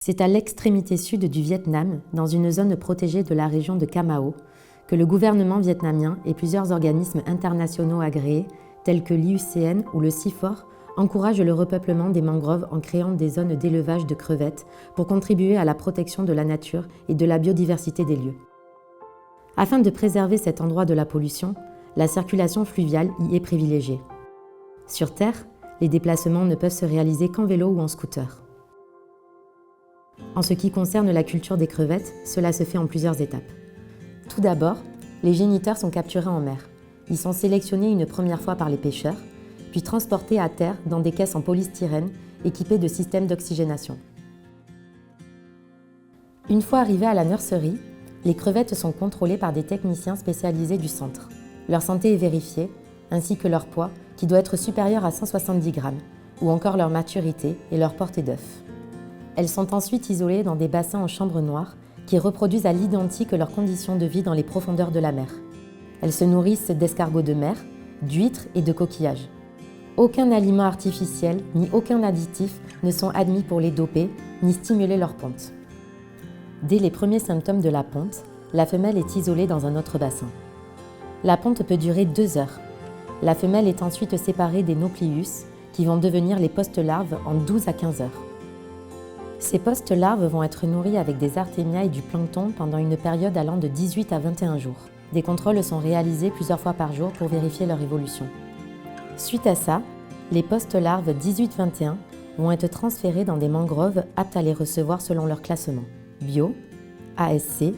C'est à l'extrémité sud du Vietnam, dans une zone protégée de la région de Ca Mau, que le gouvernement vietnamien et plusieurs organismes internationaux agréés, tels que l'IUCN ou le CIFOR, encouragent le repeuplement des mangroves en créant des zones d'élevage de crevettes pour contribuer à la protection de la nature et de la biodiversité des lieux. Afin de préserver cet endroit de la pollution, la circulation fluviale y est privilégiée. Sur Terre, les déplacements ne peuvent se réaliser qu'en vélo ou en scooter. En ce qui concerne la culture des crevettes, cela se fait en plusieurs étapes. Tout d'abord, les géniteurs sont capturés en mer. Ils sont sélectionnés une première fois par les pêcheurs, puis transportés à terre dans des caisses en polystyrène équipées de systèmes d'oxygénation. Une fois arrivés à la nurserie, les crevettes sont contrôlées par des techniciens spécialisés du centre. Leur santé est vérifiée, ainsi que leur poids, qui doit être supérieur à 170 grammes, ou encore leur maturité et leur portée d'œuf. Elles sont ensuite isolées dans des bassins en chambre noire qui reproduisent à l'identique leurs conditions de vie dans les profondeurs de la mer. Elles se nourrissent d'escargots de mer, d'huîtres et de coquillages. Aucun aliment artificiel ni aucun additif ne sont admis pour les doper ni stimuler leur ponte. Dès les premiers symptômes de la ponte, la femelle est isolée dans un autre bassin. La ponte peut durer 2 heures. La femelle est ensuite séparée des nauplius qui vont devenir les post-larves en 12 à 15 heures. Ces post-larves vont être nourries avec des artémias et du plancton pendant une période allant de 18 à 21 jours. Des contrôles sont réalisés plusieurs fois par jour pour vérifier leur évolution. Suite à ça, les post-larves 18-21 vont être transférés dans des mangroves aptes à les recevoir selon leur classement, bio, ASC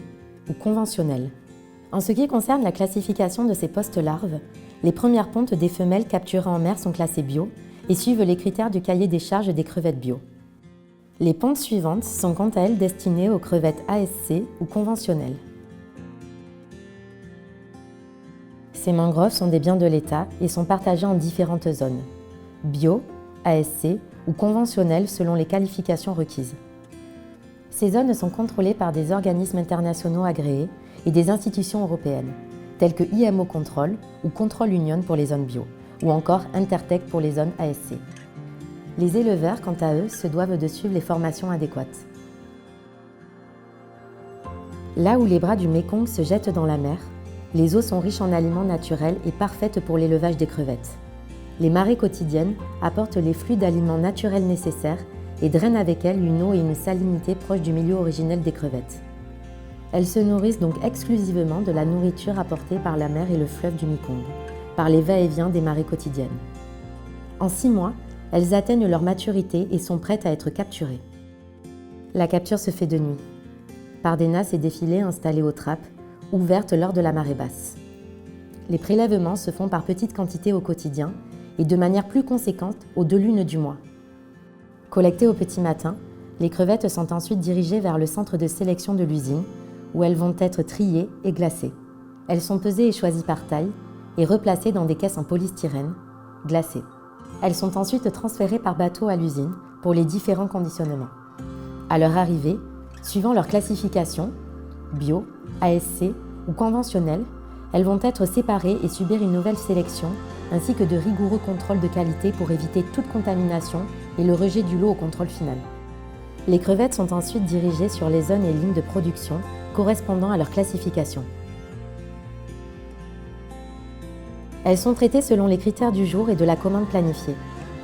ou conventionnel. En ce qui concerne la classification de ces post-larves, les premières pontes des femelles capturées en mer sont classées bio et suivent les critères du cahier des charges des crevettes bio. Les pontes suivantes sont quant à elles destinées aux crevettes ASC ou conventionnelles. Ces mangroves sont des biens de l'État et sont partagés en différentes zones, bio, ASC ou conventionnelles selon les qualifications requises. Ces zones sont contrôlées par des organismes internationaux agréés et des institutions européennes, telles que IMO Control ou Control Union pour les zones bio, ou encore Intertech pour les zones ASC. Les éleveurs, quant à eux, se doivent de suivre les formations adéquates. Là où les bras du Mékong se jettent dans la mer, les eaux sont riches en aliments naturels et parfaites pour l'élevage des crevettes. Les marées quotidiennes apportent les flux d'aliments naturels nécessaires et drainent avec elles une eau et une salinité proches du milieu originel des crevettes. Elles se nourrissent donc exclusivement de la nourriture apportée par la mer et le fleuve du Mékong, par les va-et-vient des marées quotidiennes. En 6 mois, elles atteignent leur maturité et sont prêtes à être capturées. La capture se fait de nuit, par des nasses et des filets installés aux trappes, ouvertes lors de la marée basse. Les prélèvements se font par petites quantités au quotidien et de manière plus conséquente aux 2 lunes du mois. Collectées au petit matin, les crevettes sont ensuite dirigées vers le centre de sélection de l'usine, où elles vont être triées et glacées. Elles sont pesées et choisies par taille et replacées dans des caisses en polystyrène, glacées. Elles sont ensuite transférées par bateau à l'usine pour les différents conditionnements. À leur arrivée, suivant leur classification, bio, ASC ou conventionnelle, elles vont être séparées et subir une nouvelle sélection, ainsi que de rigoureux contrôles de qualité pour éviter toute contamination et le rejet du lot au contrôle final. Les crevettes sont ensuite dirigées sur les zones et lignes de production correspondant à leur classification. Elles sont traitées selon les critères du jour et de la commande planifiée,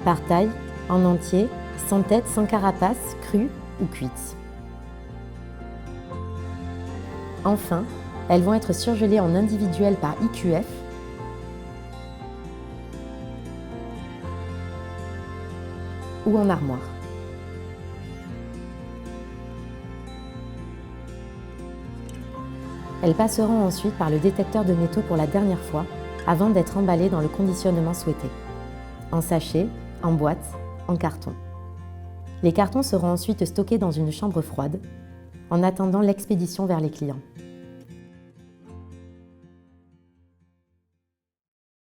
par taille, en entier, sans tête, sans carapace, crue ou cuite. Enfin, elles vont être surgelées en individuel par IQF ou en armoire. Elles passeront ensuite par le détecteur de métaux pour la dernière fois avant d'être emballées dans le conditionnement souhaité, en sachet, en boîte, en carton. Les cartons seront ensuite stockés dans une chambre froide en attendant l'expédition vers les clients.